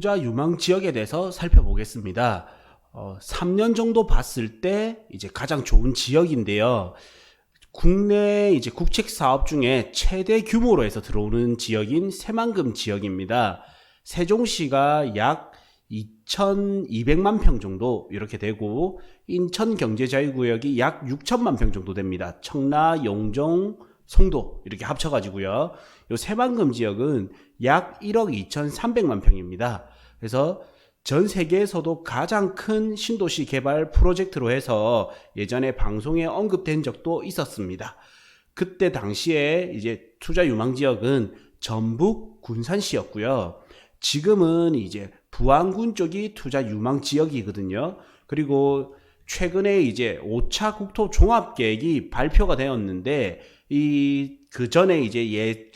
투자 유망 지역에 대해서 살펴보겠습니다. 3년 정도 봤을 때 이제 가장 좋은 지역인데요. 국내 이제 국책 사업 중에 최대 규모로 해서 들어오는 지역인 새만금 지역입니다. 세종시가 약 2,200만 평 정도 이렇게 되고, 인천 경제자유구역이 약 6천만 평 정도 됩니다. 청라, 영종, 송도 이렇게 합쳐가지고요. 요 새만금 지역은 약 1억 2,300만 평입니다. 그래서 전 세계에서도 가장 큰 신도시 개발 프로젝트로 해서 예전에 방송에 언급된 적도 있었습니다. 그때 당시에 이제 투자 유망 지역은 전북 군산시였고요. 지금은 이제 부안군 쪽이 투자 유망 지역이거든요. 그리고 최근에 이제 5차 국토 종합계획이 발표가 되었는데, 그 전에 이제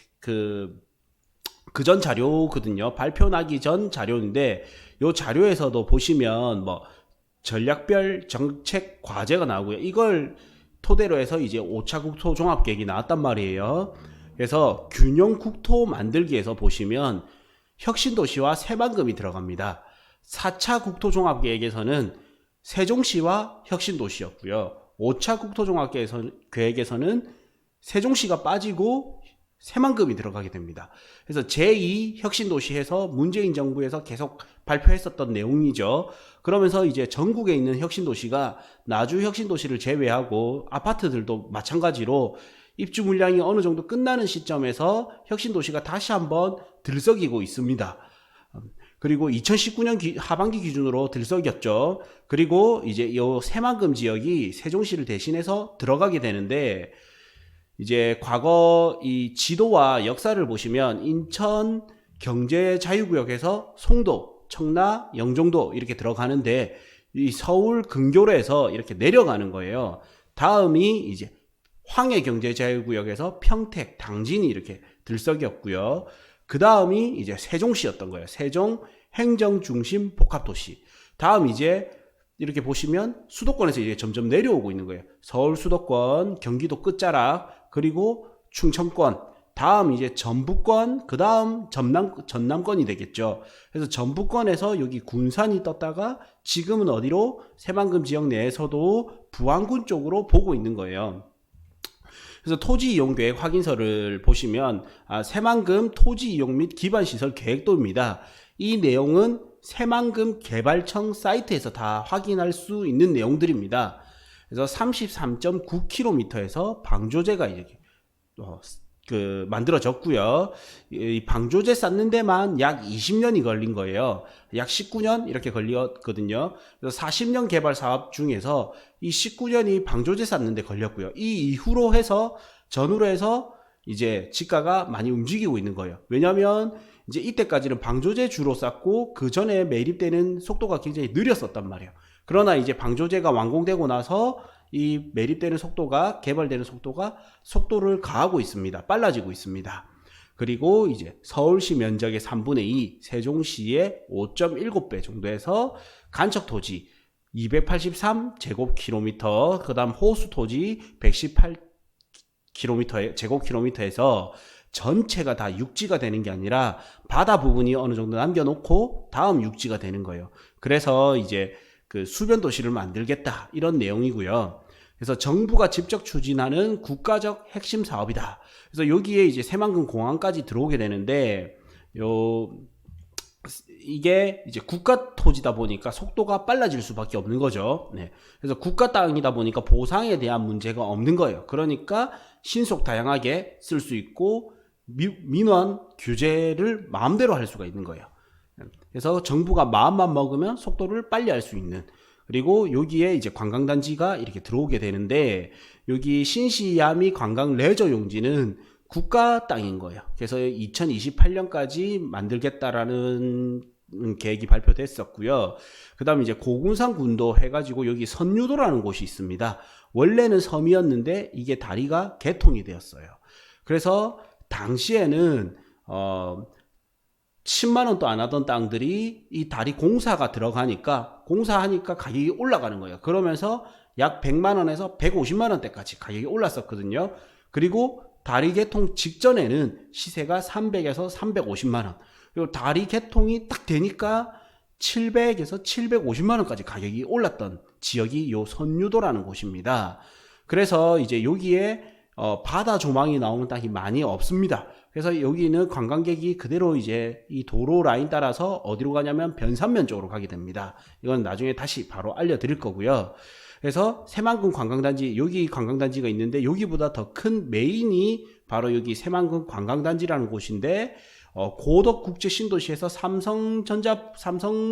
그전 자료거든요. 발표 나기 전 자료인데, 요 자료에서도 보시면 뭐 전략별 정책 과제가 나오고요. 이걸 토대로 해서 이제 5차 국토 종합계획이 나왔단 말이에요. 그래서 균형 국토 만들기에서 보시면 혁신도시와 새만금이 들어갑니다. 4차 국토 종합계획에서는 세종시와 혁신도시였고요. 5차 국토 종합계획에서는 세종시가 빠지고 새만금이 들어가게 됩니다. 그래서 제2 혁신도시에서 문재인 정부에서 계속 발표했었던 내용이죠. 그러면서 이제 전국에 있는 혁신도시가 나주 혁신도시를 제외하고 아파트들도 마찬가지로 입주 물량이 어느 정도 끝나는 시점에서 혁신도시가 다시 한번 들썩이고 있습니다. 그리고 2019년 하반기 기준으로 들썩였죠. 그리고 이제 이 새만금 지역이 세종시를 대신해서 들어가게 되는데, 이제 과거 이 지도와 역사를 보시면 인천 경제자유구역에서 송도, 청라, 영종도 이렇게 들어가는데, 이 서울 근교로에서 이렇게 내려가는 거예요. 다음이 이제 황해경제자유구역에서 평택, 당진이 이렇게 들썩였고요. 그 다음이 이제 세종시였던 거예요. 세종 행정중심 복합도시. 다음 이제 이렇게 보시면 수도권에서 이제 점점 내려오고 있는 거예요. 서울 수도권, 경기도 끝자락, 그리고 충청권, 다음 이제 전북권, 그 다음 전남권이 되겠죠. 그래서 전북권에서 여기 군산이 떴다가 지금은 어디로? 새만금 지역 내에서도 부안군 쪽으로 보고 있는 거예요. 그래서 토지 이용 계획 확인서를 보시면 새만금 토지 이용 및 기반 시설 계획도입니다. 이 내용은 새만금 개발청 사이트에서 다 확인할 수 있는 내용들입니다. 그래서 33.9km에서 방조제가 이렇게 만들어졌고요. 이 방조제 쌓는 데만 약 20년이 걸린 거예요. 약 19년 이렇게 걸렸거든요. 그래서 40년 개발 사업 중에서 이 19년이 방조제 쌓는 데 걸렸고요. 이 이후로 해서 전후로 해서 이제 지가가 많이 움직이고 있는 거예요. 왜냐하면 이제 이때까지는 방조제 주로 쌓고 그 전에 매립되는 속도가 굉장히 느렸었단 말이에요. 그러나 이제 방조제가 완공되고 나서 이 매립되는 속도가, 개발되는 속도가 속도를 가하고 있습니다. 빨라지고 있습니다. 그리고 이제 서울시 면적의 3분의 2, 세종시의 5.7배 정도에서 간척 토지 283제곱킬로미터, 그 다음 호수 토지 118제곱킬로미터에서 전체가 다 육지가 되는 게 아니라 바다 부분이 어느 정도 남겨놓고 다음 육지가 되는 거예요. 그래서 이제 그 수변 도시를 만들겠다, 이런 내용이고요. 그래서 정부가 직접 추진하는 국가적 핵심 사업이다. 그래서 여기에 이제 새만금 공항까지 들어오게 되는데, 이게 이제 국가 토지다 보니까 속도가 빨라질 수밖에 없는 거죠. 네. 그래서 국가 땅이다 보니까 보상에 대한 문제가 없는 거예요. 그러니까 신속 다양하게 쓸 수 있고 민원 규제를 마음대로 할 수가 있는 거예요. 그래서 정부가 마음만 먹으면 속도를 빨리 할 수 있는, 그리고 여기에 이제 관광단지가 이렇게 들어오게 되는데, 여기 신시야미 관광 레저 용지는 국가 땅인 거예요. 그래서 2028년까지 만들겠다라는 계획이 발표됐었고요. 그 다음에 이제 고군산 군도 해가지고 여기 선유도라는 곳이 있습니다. 원래는 섬이었는데 이게 다리가 개통이 되었어요. 그래서 당시에는 10만원도 안 하던 땅들이 이 다리 공사가 들어가니까, 공사하니까 가격이 올라가는 거예요. 그러면서 약 100만원에서 150만원대까지 가격이 올랐었거든요. 그리고 다리 개통 직전에는 시세가 300에서 350만원. 그리고 다리 개통이 딱 되니까 700에서 750만 원까지 가격이 올랐던 지역이 요 선유도라는 곳입니다. 그래서 이제 여기에 바다 조망이 나오는 땅이 많이 없습니다. 그래서 여기는 관광객이 그대로 이제 이 도로 라인 따라서 어디로 가냐면 변산면 쪽으로 가게 됩니다. 이건 나중에 다시 바로 알려드릴 거고요. 그래서 새만금 관광단지, 여기 관광단지가 있는데 여기보다 더 큰 메인이 바로 여기 새만금 관광단지라는 곳인데 고덕 국제 신도시에서 삼성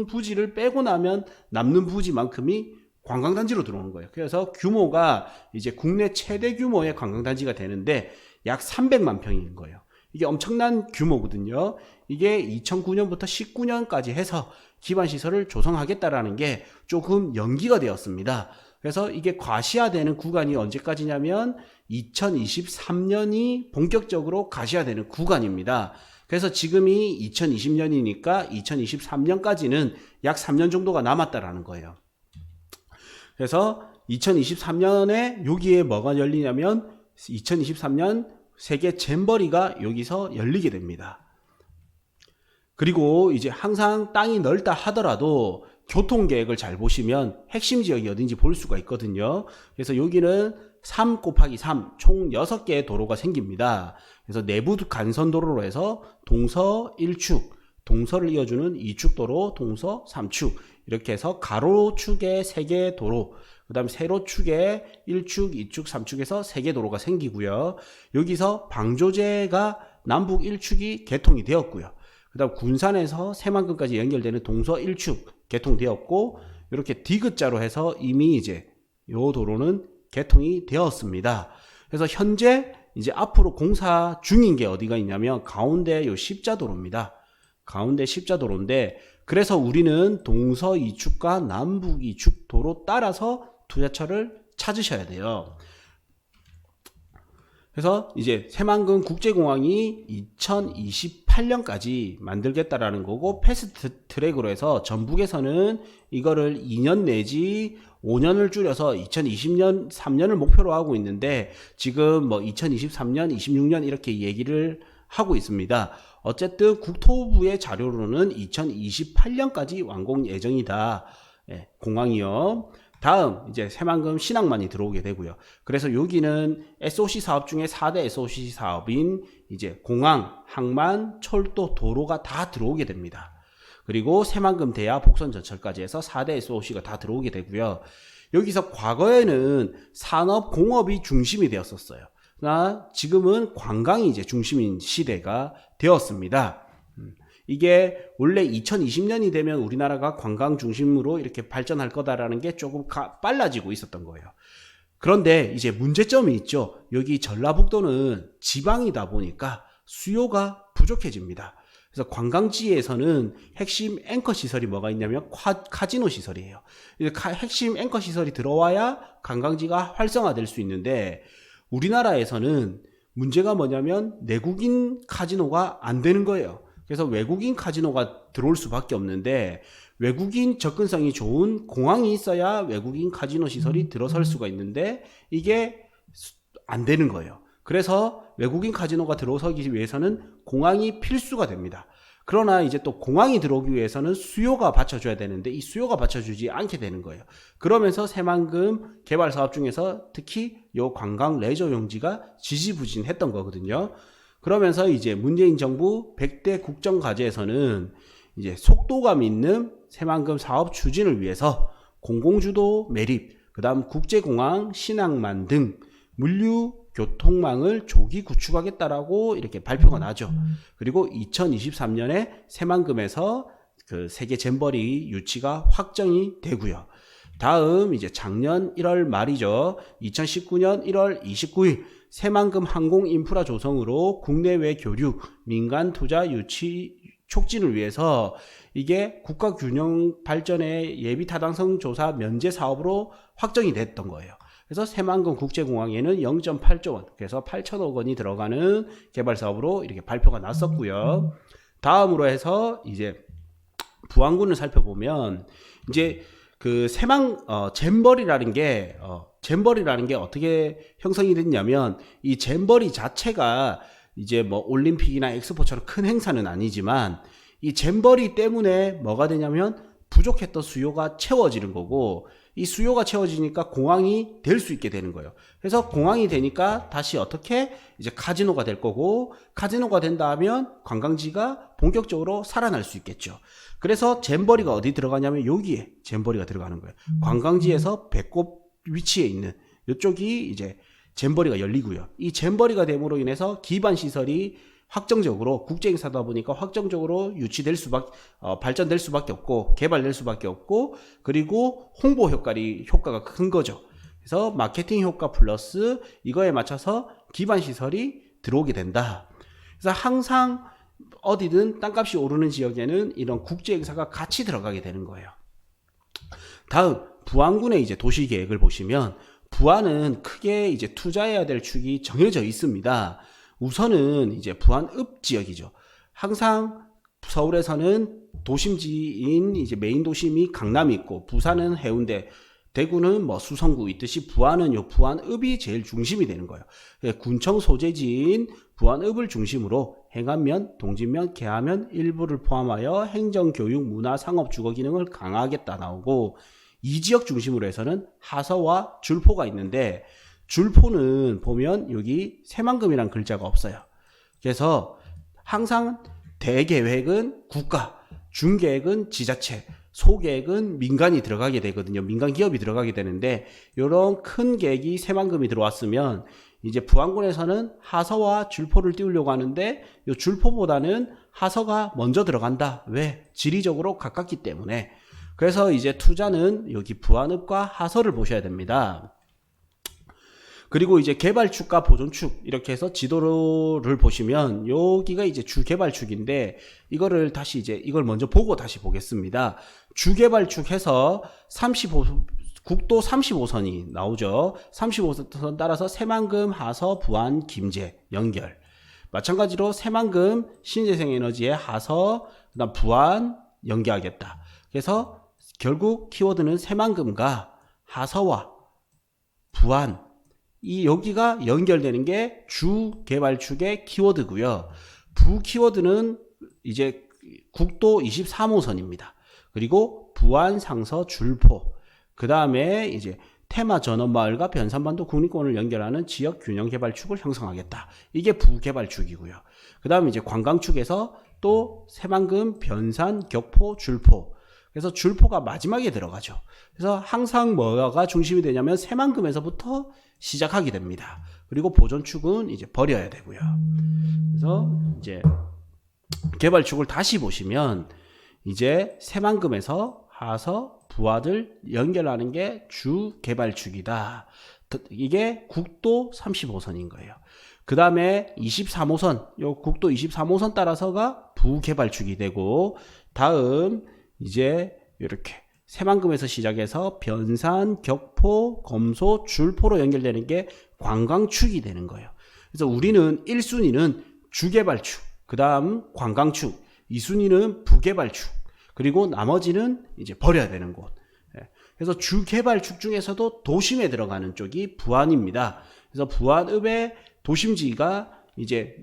부지를 빼고 나면 남는 부지만큼이 관광단지로 들어오는 거예요. 그래서 규모가 이제 국내 최대 규모의 관광단지가 되는데 약 300만 평인 거예요. 이게 엄청난 규모거든요. 이게 2009년부터 19년까지 해서 기반시설을 조성하겠다라는 게 조금 연기가 되었습니다. 그래서 이게 과시화되는 구간이 언제까지냐면 2023년이 본격적으로 가시화되는 구간입니다. 그래서 지금이 2020년이니까 2023년까지는 약 3년 정도가 남았다라는 거예요. 그래서 2023년에 여기에 뭐가 열리냐면 2023년 세계 잼버리가 여기서 열리게 됩니다. 그리고 이제 항상 땅이 넓다 하더라도 교통계획을 잘 보시면 핵심 지역이 어딘지 볼 수가 있거든요. 그래서 여기는 3 곱하기 3 총 6개의 도로가 생깁니다. 그래서 내부 간선도로로 해서 동서 1축, 동서를 이어주는 2축 도로, 동서 3축 이렇게 해서 가로축에 3개의 도로, 그 다음 세로축에 1축, 2축, 3축에서 3개 도로가 생기고요. 여기서 방조제가 남북 1축이 개통이 되었고요. 그 다음 군산에서 새만금까지 연결되는 동서 1축 개통되었고, 이렇게 디귿자로 해서 이미 이제 요 도로는 개통이 되었습니다. 그래서 현재 이제 앞으로 공사 중인 게 어디가 있냐면 가운데 요 십자도로입니다. 가운데 십자도로인데, 그래서 우리는 동서 2축과 남북 2축 도로 따라서 투자처를 찾으셔야 돼요. 그래서 이제 새만금 국제공항이 2028년까지 만들겠다라는 거고, 패스트 트랙으로 해서 전북에서는 이거를 2년 내지 5년을 줄여서 2020년 3년을 목표로 하고 있는데, 지금 뭐 2023년 26년 이렇게 얘기를 하고 있습니다. 어쨌든 국토부의 자료로는 2028년까지 완공 예정이다. 예, 공항이요. 다음 이제 새만금 신항만이 들어오게 되고요. 그래서 여기는 SOC 사업 중에 4대 SOC 사업인 이제 공항, 항만, 철도, 도로가 다 들어오게 됩니다. 그리고 새만금 대야 복선 전철까지 해서 4대 SOC가 다 들어오게 되고요. 여기서 과거에는 산업, 공업이 중심이 되었었어요. 그러나 지금은 관광이 이제 중심인 시대가 되었습니다. 이게 원래 2020년이 되면 우리나라가 관광 중심으로 이렇게 발전할 거다라는 게 조금 빨라지고 있었던 거예요. 그런데 이제 문제점이 있죠. 여기 전라북도는 지방이다 보니까 수요가 부족해집니다. 그래서 관광지에서는 핵심 앵커 시설이 뭐가 있냐면 카지노 시설이에요. 핵심 앵커 시설이 들어와야 관광지가 활성화될 수 있는데, 우리나라에서는 문제가 뭐냐면 내국인 카지노가 안 되는 거예요. 그래서 외국인 카지노가 들어올 수밖에 없는데, 외국인 접근성이 좋은 공항이 있어야 외국인 카지노 시설이 들어설 수가 있는데 이게 안 되는 거예요. 그래서 외국인 카지노가 들어서기 위해서는 공항이 필수가 됩니다. 그러나 이제 또 공항이 들어오기 위해서는 수요가 받쳐줘야 되는데 이 수요가 받쳐주지 않게 되는 거예요. 그러면서 새만금 개발 사업 중에서 특히 요 관광 레저 용지가 지지부진했던 거거든요. 그러면서 이제 문재인 정부 100대 국정과제에서는 이제 속도감 있는 새만금 사업 추진을 위해서 공공주도 매립, 그 다음 국제공항, 신항만 등 물류 교통망을 조기 구축하겠다라고 이렇게 발표가 나죠. 그리고 2023년에 새만금에서 그 세계 잼버리 유치가 확정이 되고요. 다음 이제 작년 1월 말이죠. 2019년 1월 29일 새만금 항공 인프라 조성으로 국내외 교류, 민간 투자 유치 촉진을 위해서 이게 국가 균형 발전의 예비 타당성 조사 면제 사업으로 확정이 됐던 거예요. 그래서 새만금 국제공항에는 0.8조 원, 그래서 8천억 원이 들어가는 개발 사업으로 이렇게 발표가 났었고요. 다음으로 해서 이제 부안군을 살펴보면 이제 그 잼버리라는 게 어떻게 형성이 됐냐면, 이 잼버리 자체가 이제 뭐 올림픽이나 엑스포처럼 큰 행사는 아니지만 이 잼버리 때문에 뭐가 되냐면 부족했던 수요가 채워지는 거고, 이 수요가 채워지니까 공항이 될 수 있게 되는 거예요. 그래서 공항이 되니까 다시 어떻게 이제 카지노가 될 거고, 카지노가 된다 하면 관광지가 본격적으로 살아날 수 있겠죠. 그래서 잼버리가 어디 들어가냐면 여기에 잼버리가 들어가는 거예요. 관광지에서 배꼽 위치에 있는 이쪽이 이제 잼버리가 열리고요. 이 잼버리가 됨으로 인해서 기반 시설이 확정적으로 국제행사다 보니까 확정적으로 유치될 수밖에 발전될 수밖에 없고 개발될 수밖에 없고, 그리고 홍보 효과가 큰 거죠. 그래서 마케팅 효과 플러스 이거에 맞춰서 기반 시설이 들어오게 된다. 그래서 항상 어디든 땅값이 오르는 지역에는 이런 국제행사가 같이 들어가게 되는 거예요. 다음 부안군의 이제 도시 계획을 보시면, 부안은 크게 이제 투자해야 될 축이 정해져 있습니다. 우선은 이제 부안읍 지역이죠. 항상 서울에서는 도심지인 이제 메인 도심이 강남이 있고, 부산은 해운대, 대구는 뭐 수성구 있듯이 부안은 요 부안읍이 제일 중심이 되는 거예요. 군청 소재지인 부안읍을 중심으로 행안면, 동진면, 계하면 일부를 포함하여 행정, 교육, 문화, 상업, 주거 기능을 강화하겠다 나오고, 이 지역 중심으로 해서는 하서와 줄포가 있는데, 줄포는 보면 여기 새만금이라는 글자가 없어요. 그래서 항상 대계획은 국가, 중계획은 지자체, 소계획은 민간이 들어가게 되거든요. 민간 기업이 들어가게 되는데, 이런 큰 계획이 새만금이 들어왔으면 이제 부안군에서는 하서와 줄포를 띄우려고 하는데, 이 줄포보다는 하서가 먼저 들어간다. 왜? 지리적으로 가깝기 때문에. 그래서 이제 투자는 여기 부안읍과 하서를 보셔야 됩니다. 그리고 이제 개발축과 보존축 이렇게 해서 지도를 보시면 여기가 이제 주개발축인데, 이거를 다시 이제 이걸 먼저 보고 다시 보겠습니다. 주개발축 해서 국도 35선이 나오죠. 35선 따라서 새만금, 하서, 부안, 김제 연결. 마찬가지로 새만금, 신재생에너지의 하서, 그다음 부안 연계하겠다. 그래서 결국 키워드는 새만금과 하서와 부안, 여기가 연결되는 게 주 개발축의 키워드고요. 부 키워드는 이제 국도 23호선입니다. 그리고 부안, 상서, 줄포, 그 다음에 이제 테마 전원마을과 변산반도 국립공원을 연결하는 지역 균형 개발축을 형성하겠다. 이게 부 개발축이고요. 그 다음에 이제 관광축에서 또 새만금, 변산, 격포, 줄포. 그래서 줄포가 마지막에 들어가죠. 그래서 항상 뭐가 중심이 되냐면 새만금에서부터 시작하게 됩니다. 그리고 보존축은 이제 버려야 되고요. 그래서 이제 개발축을 다시 보시면 이제 새만금에서 하서, 부안을 연결하는 게 주 개발축이다. 이게 국도 35선인 거예요. 그 다음에 23호선, 요 국도 23호선 따라서가 부개발축이 되고, 다음 이제 이렇게 새만금에서 시작해서 변산, 격포, 검소, 줄포로 연결되는 게 관광축이 되는 거예요. 그래서 우리는 1순위는 주개발축, 그 다음 관광축, 2순위는 부개발축, 그리고 나머지는 이제 버려야 되는 곳. 그래서 주개발축 중에서도 도심에 들어가는 쪽이 부안입니다. 그래서 부안읍의 도심지가 이제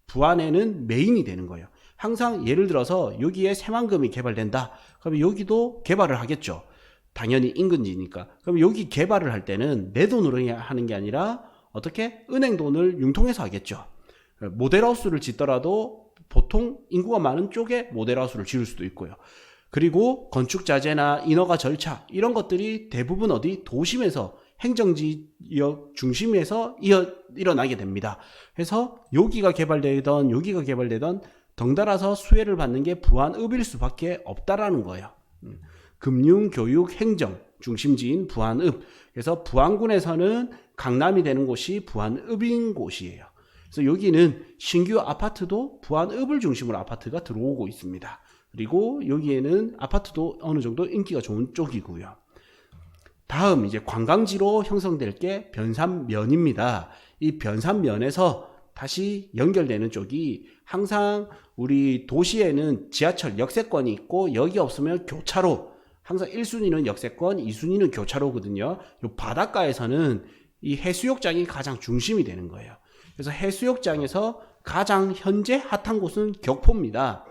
부안에는 메인이 되는 거예요. 항상 예를 들어서 여기에 새만금이 개발된다. 그러면 여기도 개발을 하겠죠. 당연히 인근지니까. 그럼 여기 개발을 할 때는 내 돈으로 하는 게 아니라 어떻게? 은행 돈을 융통해서 하겠죠. 모델하우스를 짓더라도 보통 인구가 많은 쪽에 모델하우스를 지을 수도 있고요. 그리고 건축자재나 인허가 절차 이런 것들이 대부분 어디 도심에서 행정지역 중심에서 일어나게 됩니다. 그래서 여기가 개발되던 덩달아서 수혜를 받는 게 부안읍일 수밖에 없다라는 거예요. 금융, 교육, 행정 중심지인 부안읍. 그래서 부안군에서는 강남이 되는 곳이 부안읍인 곳이에요. 그래서 여기는 신규 아파트도 부안읍을 중심으로 아파트가 들어오고 있습니다. 그리고 여기에는 아파트도 어느 정도 인기가 좋은 쪽이고요. 다음 이제 관광지로 형성될 게 변산면입니다. 이 변산면에서 다시 연결되는 쪽이 항상 우리 도시에는 지하철 역세권이 있고 여기 없으면 교차로, 항상 1순위는 역세권, 2순위는 교차로거든요. 이 바닷가에서는 이 해수욕장이 가장 중심이 되는 거예요. 그래서 해수욕장에서 가장 현재 핫한 곳은 격포입니다.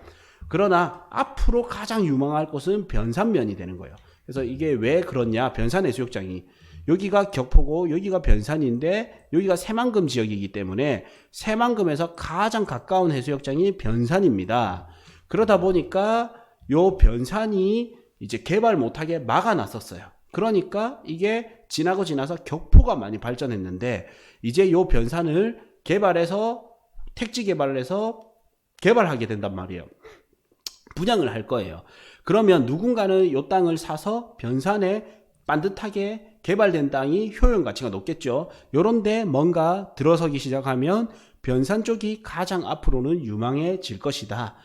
그러나 앞으로 가장 유망할 곳은 변산면이 되는 거예요. 그래서 이게 왜 그렇냐? 변산 해수욕장이 여기가 격포고 여기가 변산인데 여기가 새만금 지역이기 때문에 새만금에서 가장 가까운 해수욕장이 변산입니다. 그러다 보니까 요 변산이 이제 개발 못하게 막아놨었어요. 그러니까 이게 지나서 격포가 많이 발전했는데 이제 요 변산을 개발해서 택지 개발을 해서 개발하게 된단 말이에요. 분양을 할 거예요. 그러면 누군가는 요 땅을 사서 변산에 반듯하게 개발된 땅이 효용 가치가 높겠죠. 요런데 뭔가 들어서기 시작하면 변산 쪽이 가장 앞으로는 유망해질 것이다.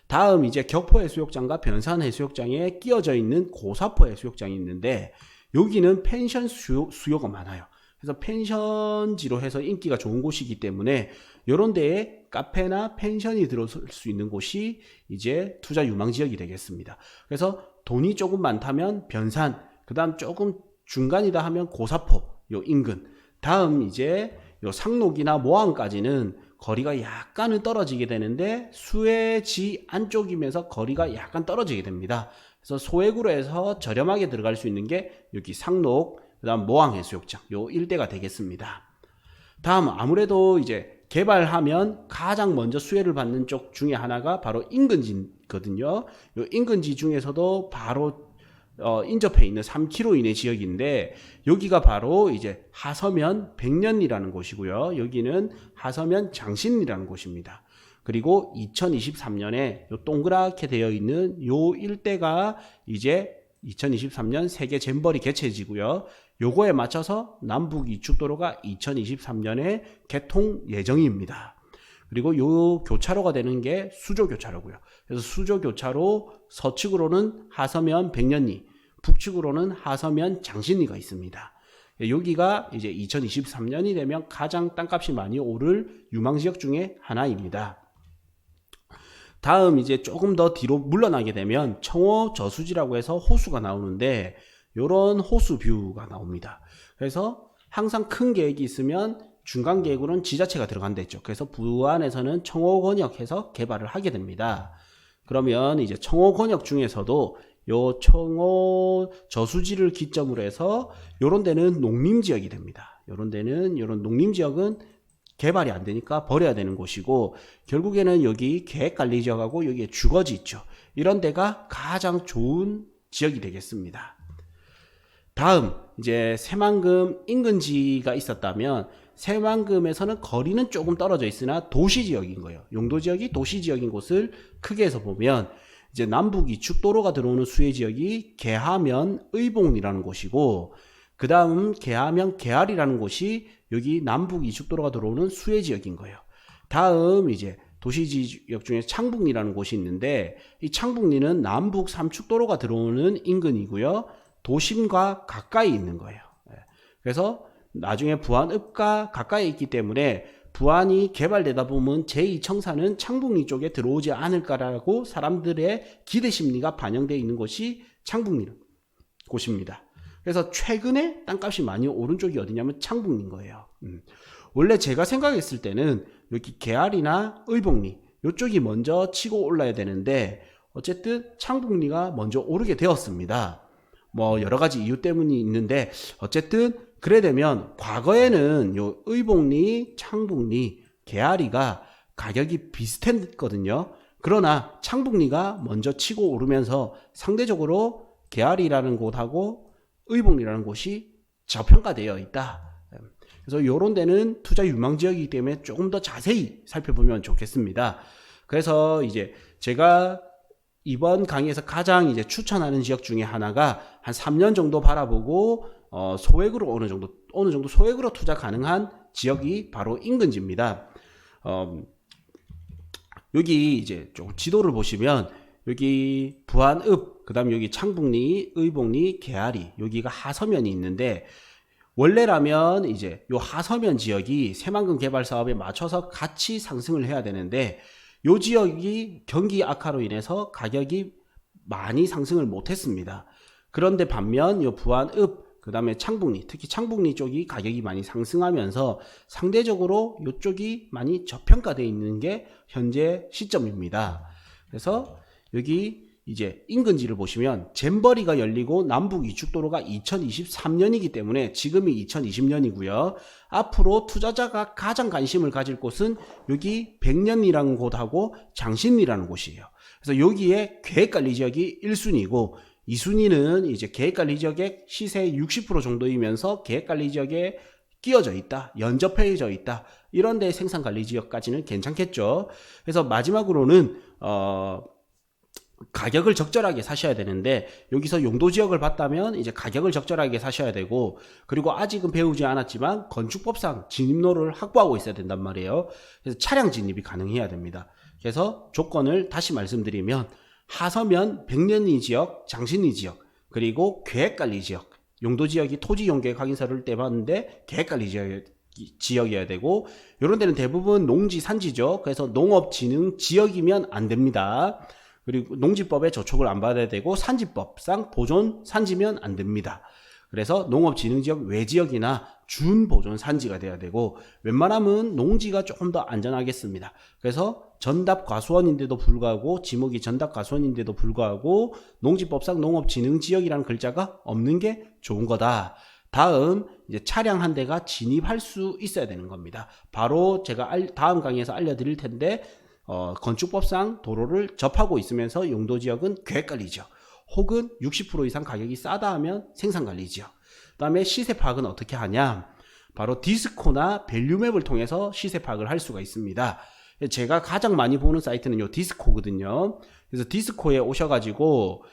다음 이제 격포 해수욕장과 변산 해수욕장에 끼어져 있는 고사포 해수욕장이 있는데 여기는 펜션 수요가 많아요. 그래서 펜션지로 해서 인기가 좋은 곳이기 때문에 요런 데에 카페나 펜션이 들어설 수 있는 곳이 이제 투자 유망 지역이 되겠습니다. 그래서 돈이 조금 많다면 변산, 그 다음 조금 중간이다 하면 고사포 요 인근, 다음 이제 요 상록이나 모항까지는 거리가 약간은 떨어지게 되는데 수혜지 안쪽이면서 거리가 약간 떨어지게 됩니다. 그래서 소액으로 해서 저렴하게 들어갈 수 있는 게 여기 상록, 그 다음 모항해수욕장 요 일대가 되겠습니다. 다음 아무래도 이제 개발하면 가장 먼저 수혜를 받는 쪽 중에 하나가 바로 인근지거든요. 요 인근지 중에서도 바로 인접해 있는 3km 이내 지역인데 여기가 바로 이제 하서면 백년이라는 곳이고요. 여기는 하서면 장신이라는 곳입니다. 그리고 2023년에 요 동그랗게 되어 있는 요 일대가 이제 2023년 세계 잼버리 개최지고요. 요거에 맞춰서 남북 이축도로가 2023년에 개통 예정입니다. 그리고 요 교차로가 되는 게 수조교차로고요. 그래서 수조교차로 서측으로는 하서면 백년리, 북측으로는 하서면 장신리가 있습니다. 여기가 이제 2023년이 되면 가장 땅값이 많이 오를 유망지역 중에 하나입니다. 다음 이제 조금 더 뒤로 물러나게 되면 청호 저수지라고 해서 호수가 나오는데 요런 호수 뷰가 나옵니다. 그래서 항상 큰 계획이 있으면 중간 계획으로는 지자체가 들어간다 했죠. 그래서 부안에서는 청호권역해서 개발을 하게 됩니다. 그러면 이제 청호권역 중에서도 요 청호 저수지를 기점으로 해서 요런 데는 농림지역이 됩니다. 요런 데는 요런 농림지역은 개발이 안 되니까 버려야 되는 곳이고 결국에는 여기 계획관리지역하고 여기에 주거지 있죠. 이런 데가 가장 좋은 지역이 되겠습니다. 다음 이제 새만금 인근지가 있었다면 새만금에서는 거리는 조금 떨어져 있으나 도시지역인 거예요. 용도지역이 도시지역인 곳을 크게 해서 보면 이제 남북 이축도로가 들어오는 수혜지역이 계하면 의봉이라는 곳이고 그 다음 계하면 계알이라는 곳이 여기 남북 이축도로가 들어오는 수혜지역인 거예요. 다음 이제 도시지역 중에 창북리라는 곳이 있는데 이 창북리는 남북 삼축도로가 들어오는 인근이고요. 도심과 가까이 있는 거예요. 그래서 나중에 부안읍과 가까이 있기 때문에 부안이 개발되다 보면 제2청사는 창북리 쪽에 들어오지 않을까라고 사람들의 기대 심리가 반영되어 있는 곳이 창북리 곳입니다. 그래서 최근에 땅값이 많이 오른 쪽이 어디냐면 창북리인 거예요. 원래 제가 생각했을 때는 여기 계알이나 의봉리 이쪽이 먼저 치고 올라야 되는데 어쨌든 창북리가 먼저 오르게 되었습니다. 뭐 여러 가지 이유 때문이 있는데 어쨌든 그래 되면 과거에는 요 의봉리, 창북리, 계알이가 가격이 비슷했거든요. 그러나 창북리가 먼저 치고 오르면서 상대적으로 계알이라는 곳하고 의봉리라는 곳이 저평가되어 있다. 그래서 이런 데는 투자 유망 지역이기 때문에 조금 더 자세히 살펴보면 좋겠습니다. 그래서 이제 제가 이번 강의에서 가장 이제 추천하는 지역 중에 하나가 한 3년 정도 바라보고 소액으로 어느 정도 소액으로 투자 가능한 지역이 바로 인근지입니다. 여기 이제 좀 지도를 보시면 여기 부안읍, 그 다음 여기 창북리, 의봉리, 계알이 여기가 하서면이 있는데 원래라면 이제 요 하서면 지역이 새만금 개발 사업에 맞춰서 같이 상승을 해야 되는데 요 지역이 경기 악화로 인해서 가격이 많이 상승을 못했습니다. 그런데 반면 요 부안읍, 그 다음에 창북리, 특히 창북리 쪽이 가격이 많이 상승하면서 상대적으로 이쪽이 많이 저평가되어 있는 게 현재 시점입니다. 그래서 여기 이제 인근지를 보시면 잼버리가 열리고 남북 이축도로가 2023년이기 때문에 지금이 2020년이고요. 앞으로 투자자가 가장 관심을 가질 곳은 여기 백년이라는 곳하고 장신리라는 곳이에요. 그래서 여기에 계획관리 지역이 1순위고 2순위는 이제 계획관리 지역의 시세 60% 정도이면서 계획관리 지역에 끼어져 있다, 연접해져 있다, 이런 데 생산관리 지역까지는 괜찮겠죠. 그래서 마지막으로는 가격을 적절하게 사셔야 되는데, 여기서 용도 지역을 봤다면 이제 가격을 적절하게 사셔야 되고, 그리고 아직은 배우지 않았지만 건축법상 진입로를 확보하고 있어야 된단 말이에요. 그래서 차량 진입이 가능해야 됩니다. 그래서 조건을 다시 말씀드리면, 하서면 백년리 지역, 장신리 지역, 그리고 계획관리 지역, 용도 지역이 토지 용계획 확인서를 떼봤는데 계획관리 지역이어야 되고, 이런 데는 대부분 농지 산지죠. 그래서 농업진흥 지역이면 안 됩니다. 그리고 농지법에 저촉을 안 받아야 되고, 산지법상 보존 산지면 안 됩니다. 그래서 농업진흥지역 외지역이나 준보존 산지가 돼야 되고, 웬만하면 농지가 조금 더 안전하겠습니다. 그래서 전답과수원인데도 불구하고, 지목이 전답과수원인데도 불구하고 농지법상 농업진흥지역이라는 글자가 없는 게 좋은 거다. 다음, 이제 차량 한 대가 진입할 수 있어야 되는 겁니다. 바로 제가 다음 강의에서 알려드릴 텐데, 건축법상 도로를 접하고 있으면서 용도지역은 계획관리지역, 혹은 60% 이상 가격이 싸다 하면 생산관리지역. 그 다음에 시세 파악은 어떻게 하냐, 바로 디스코나 밸류맵을 통해서 시세 파악을 할 수가 있습니다. 제가 가장 많이 보는 사이트는 요 디스코거든요. 그래서 디스코에 오셔가지고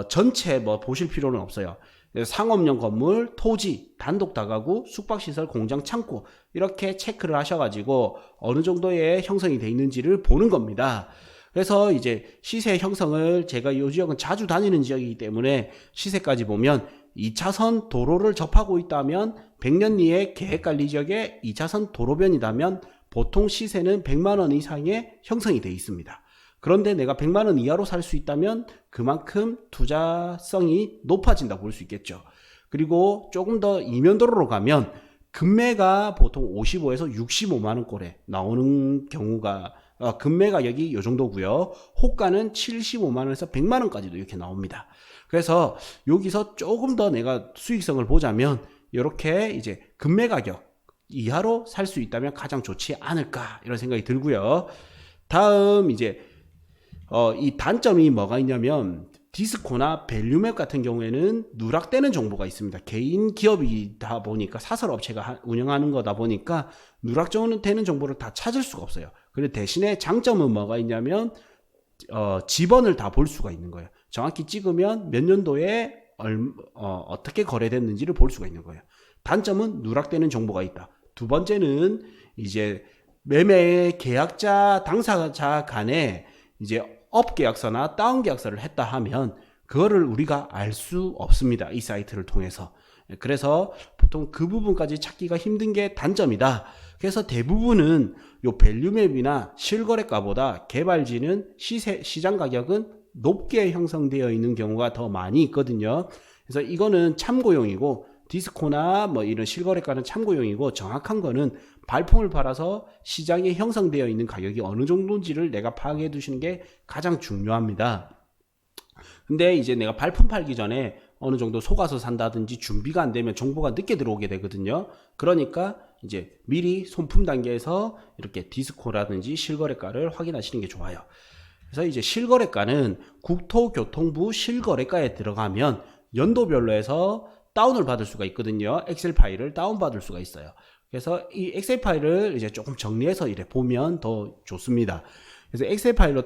전체 뭐 보실 필요는 없어요. 상업용 건물, 토지, 단독 다가구, 숙박시설, 공장, 창고, 이렇게 체크를 하셔가지고 어느 정도의 형성이 되어 있는지를 보는 겁니다. 그래서 이제 시세 형성을, 제가 이 지역은 자주 다니는 지역이기 때문에 시세까지 보면 2차선 도로를 접하고 있다면, 백년리의 계획관리 지역에 2차선 도로변이라면 보통 시세는 100만원 이상의 형성이 되어 있습니다. 그런데 내가 100만원 이하로 살 수 있다면 그만큼 투자성이 높아진다고 볼 수 있겠죠. 그리고 조금 더 이면도로로 가면 금매가 보통 55에서 65만원 꼴에 나오는 경우가, 금매 가격이 요 정도고요. 호가는 75만원에서 100만원까지도 이렇게 나옵니다. 그래서 여기서 조금 더 내가 수익성을 보자면 이렇게 이제 금매 가격 이하로 살 수 있다면 가장 좋지 않을까, 이런 생각이 들고요. 다음 이제 이 단점이 뭐가 있냐면, 디스코나 밸류맵 같은 경우에는 누락되는 정보가 있습니다. 개인 기업이다 보니까, 사설업체가 운영하는 거다 보니까 누락되는 정보를 다 찾을 수가 없어요. 그리고 대신에 장점은 뭐가 있냐면, 지번을 다 볼 수가 있는 거예요. 정확히 찍으면 몇 년도에 어떻게 거래됐는지를 볼 수가 있는 거예요. 단점은 누락되는 정보가 있다. 두 번째는 이제 매매 계약자, 당사자 간에 이제 업 계약서나 다운 계약서를 했다 하면 그거를 우리가 알 수 없습니다. 이 사이트를 통해서. 그래서 보통 그 부분까지 찾기가 힘든 게 단점이다. 그래서 대부분은 요 밸류맵이나 실거래가보다 개발지는 시장 가격은 높게 형성되어 있는 경우가 더 많이 있거든요. 그래서 이거는 참고용이고, 디스코나 뭐 이런 실거래가는 참고용이고, 정확한 거는 발품을 팔아서 시장에 형성되어 있는 가격이 어느 정도인지를 내가 파악해 두시는 게 가장 중요합니다. 근데 이제 내가 발품 팔기 전에 어느 정도 속아서 산다든지 준비가 안 되면 정보가 늦게 들어오게 되거든요. 그러니까 이제 미리 손품 단계에서 이렇게 디스코라든지 실거래가를 확인하시는 게 좋아요. 그래서 이제 실거래가는 국토교통부 실거래가에 들어가면 연도별로 해서 다운을 받을 수가 있거든요. 엑셀 파일을 다운받을 수가 있어요. 그래서 이 엑셀 파일을 이제 조금 정리해서 이래 보면 더 좋습니다. 그래서 엑셀 파일로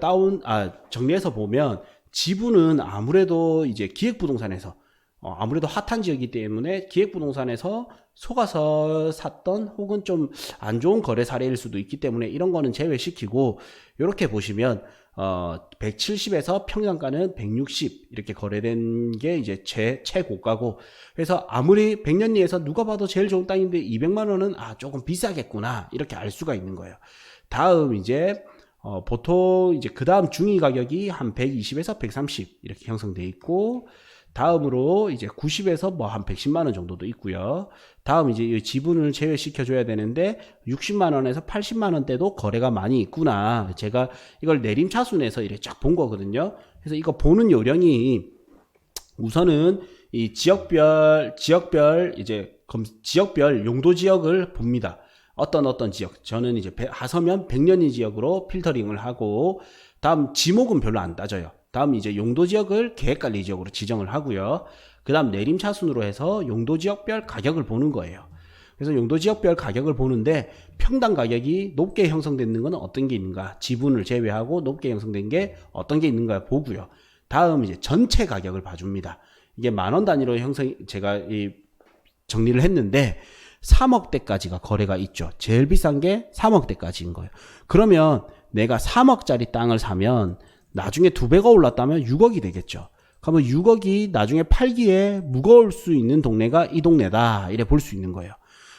정리해서 보면, 지분은 아무래도 이제 기획부동산에서 아무래도 핫한 지역이기 때문에 기획부동산에서 속아서 샀던, 혹은 좀 안 좋은 거래 사례일 수도 있기 때문에 이런 거는 제외시키고, 이렇게 보시면 170에서 평당가는 160 이렇게 거래된 게 이제 최고가고, 그래서 아무리 백년리에서 누가 봐도 제일 좋은 땅인데 200만원은 조금 비싸겠구나, 이렇게 알 수가 있는 거예요. 다음 이제 보통 이제 그 다음 중위 가격이 한 120에서 130 이렇게 형성돼 있고, 다음으로 이제 90에서 뭐 한 110만원 정도도 있고요. 다음 이제 이 지분을 제외시켜 줘야 되는데 60만 원에서 80만 원대도 거래가 많이 있구나. 제가 이걸 내림차순에서 이렇게 쫙 본 거거든요. 그래서 이거 보는 요령이 우선은 이 지역별 이제 지역별 용도 지역을 봅니다. 어떤 지역. 저는 이제 하서면 백년이 지역으로 필터링을 하고, 다음 지목은 별로 안 따져요. 다음 이제 용도 지역을 계획관리 지역으로 지정을 하고요. 그 다음 내림차순으로 해서 용도 지역별 가격을 보는 거예요. 그래서 용도 지역별 가격을 보는데 평당 가격이 높게 형성되는 건 어떤 게 있는가, 지분을 제외하고 높게 형성된 게 어떤 게 있는가 보고요. 다음 이제 전체 가격을 봐줍니다. 이게 만원 단위로 제가 정리를 했는데 3억대까지가 거래가 있죠. 제일 비싼 게 3억대까지인 거예요. 그러면 내가 3억짜리 땅을 사면 나중에 2배가 올랐다면 6억이 되겠죠. 그러면 6억이 나중에 팔기에 무거울 수 있는 동네가 이 동네다, 이래 볼 수 있는 거예요.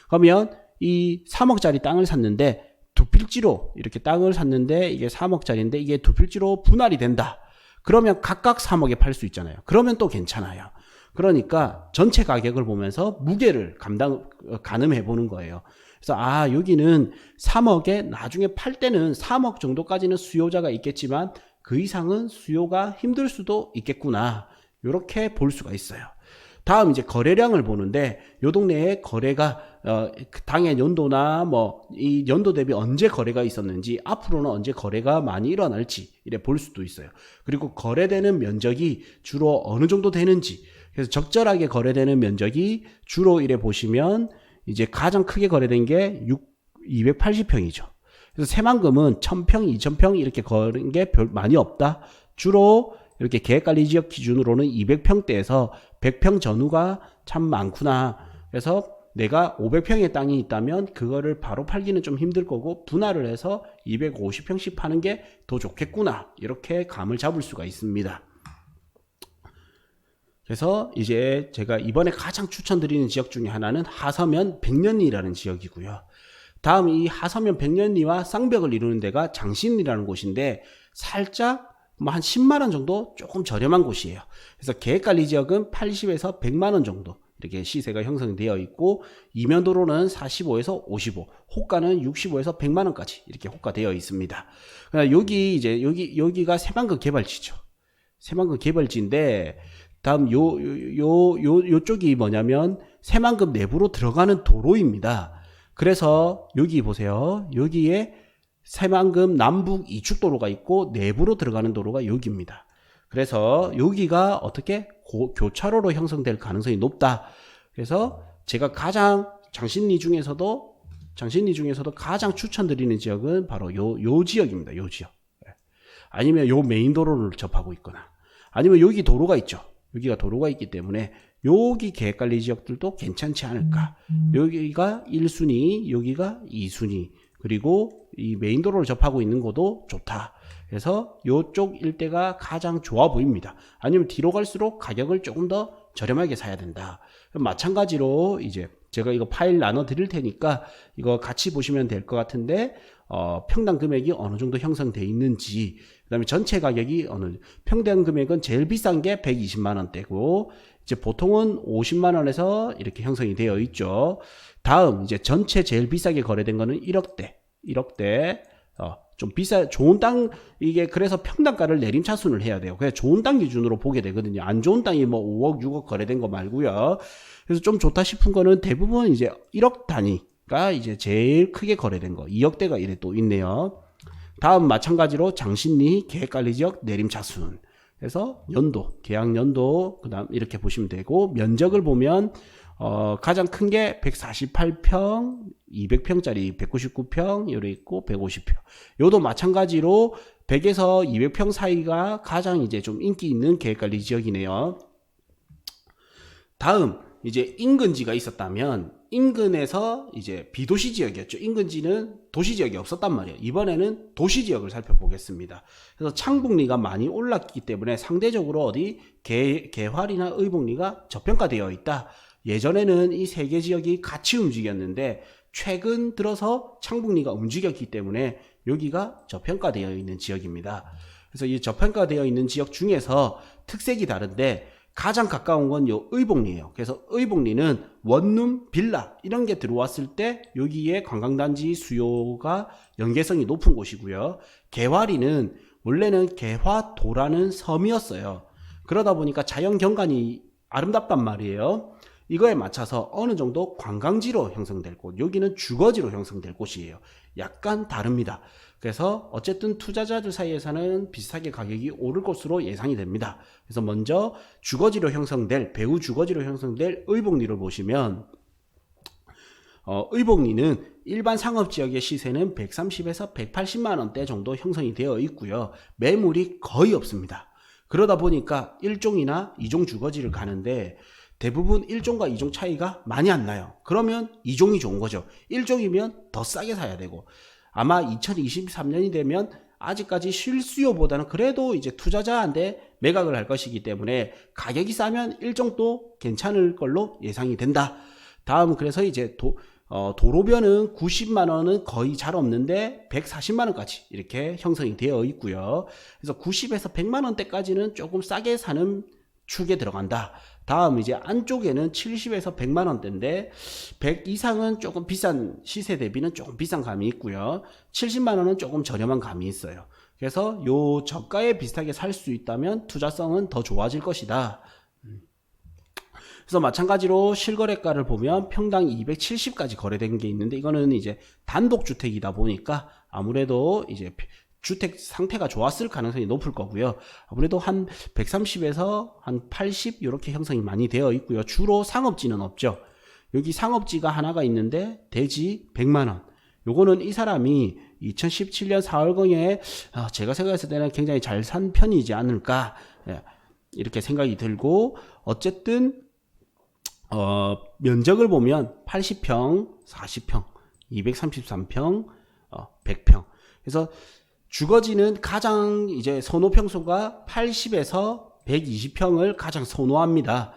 그러면 이 3억짜리 땅을 샀는데 두 필지로 이렇게 땅을 샀는데 이게 3억짜리인데 이게 두 필지로 분할이 된다. 그러면 각각 3억에 팔 수 있잖아요. 그러면 또 괜찮아요. 그러니까 전체 가격을 보면서 무게를 가늠해 보는 거예요. 그래서 여기는 3억에 나중에 팔 때는 3억 정도까지는 수요자가 있겠지만 그 이상은 수요가 힘들 수도 있겠구나, 이렇게 볼 수가 있어요. 다음 이제 거래량을 보는데 요 동네에 거래가 당해 연도나 이 연도 대비 언제 거래가 있었는지, 앞으로는 언제 거래가 많이 일어날지 이래 볼 수도 있어요. 그리고 거래되는 면적이 주로 어느 정도 되는지, 그래서 적절하게 거래되는 면적이 주로 이래 보시면 이제 가장 크게 거래된 게 280평이죠. 그래서 새만금은 1000평, 2000평 이렇게 거는 게 별 많이 없다. 주로 이렇게 계획관리지역 기준으로는 200평대에서 100평 전후가 참 많구나. 그래서 내가 500평의 땅이 있다면 그거를 바로 팔기는 좀 힘들 거고 분할을 해서 250평씩 파는 게 더 좋겠구나, 이렇게 감을 잡을 수가 있습니다. 그래서 이제 제가 이번에 가장 추천드리는 지역 중에 하나는 하서면 백년리라는 지역이고요. 다음 이 하서면 백년리와 쌍벽을 이루는 데가 장신리라는 곳인데 살짝 한 10만원 정도 조금 저렴한 곳이에요. 그래서 계획관리 지역은 80에서 100만원 정도 이렇게 시세가 형성되어 있고, 이면도로는 45에서 55, 호가는 65에서 100만원까지 이렇게 호가되어 있습니다. 여기가 새만금 개발지죠. 새만금 개발지인데, 다음 요쪽이 뭐냐면 새만금 내부로 들어가는 도로입니다. 그래서 여기 보세요. 여기에 새만금 남북 이축도로가 있고 내부로 들어가는 도로가 여기입니다. 그래서 여기가 어떻게 교차로로 형성될 가능성이 높다. 그래서 제가 가장 장신리 중에서도 가장 추천드리는 지역은 바로 요 지역입니다. 요 지역. 아니면 요 메인 도로를 접하고 있거나, 아니면 여기 도로가 있죠. 여기가 도로가 있기 때문에 여기 계획관리 지역들도 괜찮지 않을까. 여기가 1순위, 여기가 2순위, 그리고 이 메인 도로를 접하고 있는 곳도 좋다. 그래서 이쪽 일대가 가장 좋아 보입니다. 아니면 뒤로 갈수록 가격을 조금 더 저렴하게 사야 된다. 마찬가지로 이제 제가 이거 파일 나눠 드릴 테니까 이거 같이 보시면 될 것 같은데, 평당 금액이 어느 정도 형성되어 있는지, 그 다음에 전체 가격이 평당 금액은 제일 비싼 게 120만원대고, 이제 보통은 50만원에서 이렇게 형성이 되어 있죠. 다음, 이제 전체 제일 비싸게 거래된 거는 1억대. 좀 좋은 땅, 이게 그래서 평당가를 내림차순을 해야 돼요. 그래서 좋은 땅 기준으로 보게 되거든요. 안 좋은 땅이 5억, 6억 거래된 거 말고요. 그래서 좀 좋다 싶은 거는 대부분 이제 1억 단위가 이제 제일 크게 거래된 거, 2억대가 이래 또 있네요. 다음 마찬가지로 장신리 계획관리지역 내림차순. 그래서 계약 연도, 그 다음 이렇게 보시면 되고, 면적을 보면 가장 큰 게 148평, 200평짜리 199평, 요래 있고 150평. 요도 마찬가지로 100에서 200평 사이가 가장 이제 좀 인기 있는 계획관리 지역이네요. 다음, 이제 인근지가 있었다면, 인근에서 이제 비도시 지역이었죠. 인근지는 도시 지역이 없었단 말이에요. 이번에는 도시 지역을 살펴보겠습니다. 그래서 창북리가 많이 올랐기 때문에 상대적으로 개활이나 의복리가 저평가되어 있다. 예전에는 이 세 개 지역이 같이 움직였는데 최근 들어서 창북리가 움직였기 때문에 여기가 저평가되어 있는 지역입니다. 그래서 이 저평가되어 있는 지역 중에서 특색이 다른데, 가장 가까운 건 요 의복리예요. 그래서 의복리는 원룸, 빌라 이런 게 들어왔을 때 여기에 관광단지 수요가 연계성이 높은 곳이고요. 개화리는 원래는 개화도라는 섬이었어요. 그러다 보니까 자연 경관이 아름답단 말이에요. 이거에 맞춰서 어느 정도 관광지로 형성될 곳, 여기는 주거지로 형성될 곳이에요. 약간 다릅니다. 그래서 어쨌든 투자자들 사이에서는 비슷하게 가격이 오를 것으로 예상이 됩니다. 그래서 먼저 주거지로 형성될, 배후 주거지로 형성될 의복리를 보시면 의복리는 일반 상업지역의 시세는 130에서 180만 원대 정도 형성이 되어 있고요. 매물이 거의 없습니다. 그러다 보니까 1종이나 2종 주거지를 가는데 대부분 1종과 2종 차이가 많이 안 나요. 그러면 2종이 좋은 거죠. 1종이면 더 싸게 사야 되고 아마 2023년이 되면 아직까지 실수요보다는 그래도 이제 투자자한테 매각을 할 것이기 때문에 가격이 싸면 1종도 괜찮을 걸로 예상이 된다. 다음 그래서 이제 도로변은 90만 원은 거의 잘 없는데 140만 원까지 이렇게 형성이 되어 있고요. 그래서 90에서 100만 원대까지는 조금 싸게 사는 축에 들어간다. 다음 이제 안쪽에는 70에서 100만 원대인데 100 이상은 조금 비싼, 시세 대비는 조금 비싼 감이 있고요. 70만 원은 조금 저렴한 감이 있어요. 그래서 요 저가에 비슷하게 살 수 있다면 투자성은 더 좋아질 것이다. 그래서 마찬가지로 실거래가를 보면 평당 270까지 거래된 게 있는데 이거는 이제 단독주택이다 보니까 아무래도 이제 주택 상태가 좋았을 가능성이 높을 거고요. 아무래도 한 130에서 한 80 이렇게 형성이 많이 되어 있고요. 주로 상업지는 없죠. 여기 상업지가 하나가 있는데 대지 100만 원. 요거는 이 사람이 2017년 4월경에 제가 생각했을 때는 굉장히 잘 산 편이지 않을까 이렇게 생각이 들고 어쨌든 면적을 보면 80평, 40평, 233평, 100평. 그래서 주거지는 가장 이제 선호 평수가 80에서 120평을 가장 선호합니다.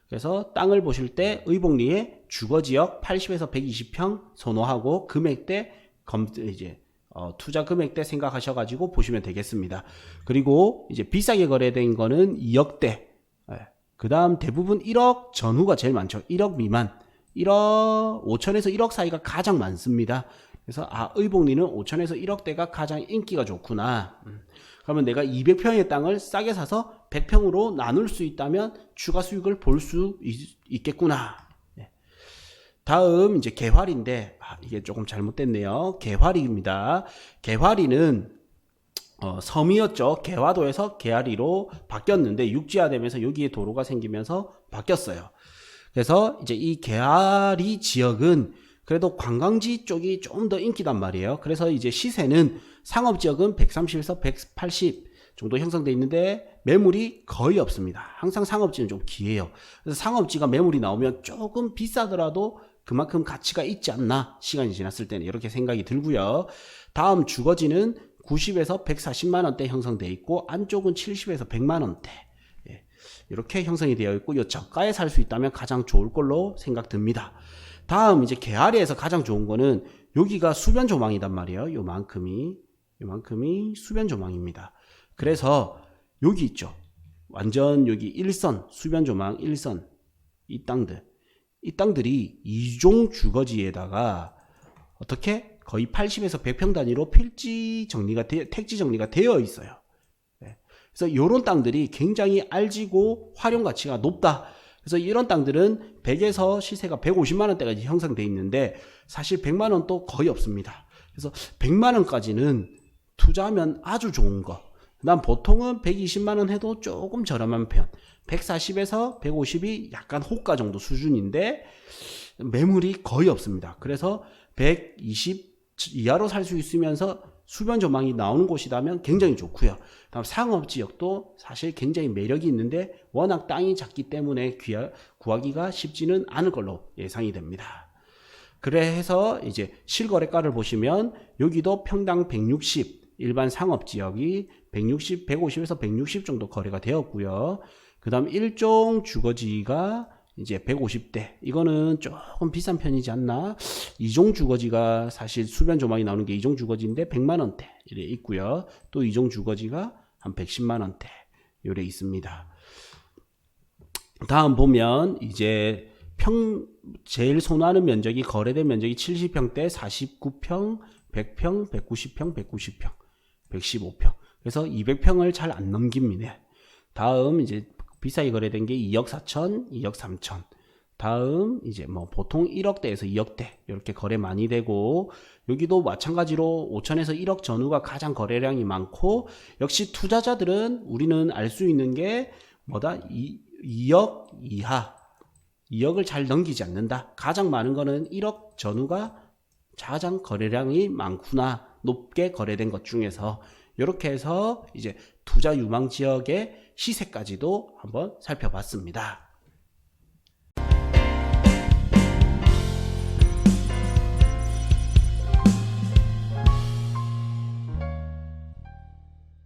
그래서 땅을 보실 때 의복리에 주거지역 80에서 120평 선호하고 금액대 이제 투자 금액대 생각하셔가지고 보시면 되겠습니다. 그리고 이제 비싸게 거래된 거는 2억대. 그 다음 대부분 1억 전후가 제일 많죠. 1억 미만. 1억 5천에서 1억 사이가 가장 많습니다. 그래서 의복리는 5천에서 1억대가 가장 인기가 좋구나. 그러면 내가 200평의 땅을 싸게 사서 100평으로 나눌 수 있다면 추가 수익을 볼 수 있겠구나. 다음 이제 개화리인데 이게 조금 잘못됐네요. 개화리입니다. 개화리는 섬이었죠. 개화도에서 개화리로 바뀌었는데 육지화되면서 여기에 도로가 생기면서 바뀌었어요. 그래서 이제 이 개화리 지역은 그래도 관광지 쪽이 좀 더 인기단 말이에요. 그래서 이제 시세는 상업지역은 130에서 180 정도 형성되어 있는데 매물이 거의 없습니다. 항상 상업지는 좀 귀해요. 그래서 상업지가 매물이 나오면 조금 비싸더라도 그만큼 가치가 있지 않나 시간이 지났을 때는 이렇게 생각이 들고요. 다음 주거지는 90에서 140만 원대 형성되어 있고 안쪽은 70에서 100만 원대 이렇게 형성이 되어 있고 이 저가에 살 수 있다면 가장 좋을 걸로 생각됩니다. 다음 이제 개화리에서 가장 좋은 거는 여기가 수변 조망이단 말이에요. 요만큼이 수변 조망입니다. 그래서 여기 있죠. 완전 여기 1선 수변 조망 1선 이 땅들이 2종 주거지에다가 어떻게 거의 80에서 100평 단위로 택지 정리가 되어 있어요. 그래서 이런 땅들이 굉장히 알지고 활용 가치가 높다. 그래서 이런 땅들은 100에서 시세가 150만 원대까지 형성되어 있는데 사실 100만 원도 거의 없습니다. 그래서 100만 원까지는 투자하면 아주 좋은 거. 난 보통은 120만 원 해도 조금 저렴한 편. 140에서 150이 약간 호가 정도 수준인데 매물이 거의 없습니다. 그래서 120 이하로 살 수 있으면서 수변 조망이 나오는 곳이라면 굉장히 좋고요. 다음 상업지역도 사실 굉장히 매력이 있는데 워낙 땅이 작기 때문에 구하기가 쉽지는 않을 걸로 예상이 됩니다. 그래서 이제 실거래가를 보시면 여기도 평당 160 일반 상업지역이 160, 150에서 160 정도 거래가 되었고요. 그 다음 1종 주거지가 이제 150대 이거는 조금 비싼 편이지 않나. 2종 주거지가 사실 수변 조망이 나오는 게 2종 주거지인데 100만 원대 이래 있고요. 또 2종 주거지가 한 110만 원대 요래 있습니다. 다음 보면 이제 제일 선호하는 면적이 거래된 면적이 70평대 49평, 100평, 190평, 190평, 115평. 그래서 200평을 잘 안 넘깁니다. 다음 이제 비싸게 거래된 게 2억 4천, 2억 3천. 다음 이제 뭐 보통 1억대에서 2억대 이렇게 거래 많이 되고, 여기도 마찬가지로 5천에서 1억 전후가 가장 거래량이 많고, 역시 투자자들은 우리는 알 수 있는 게 뭐다? 2억 이하, 2억을 잘 넘기지 않는다. 가장 많은 거는 1억 전후가 가장 거래량이 많구나. 높게 거래된 것 중에서. 이렇게 해서 이제 투자 유망 지역의 시세까지도 한번 살펴봤습니다.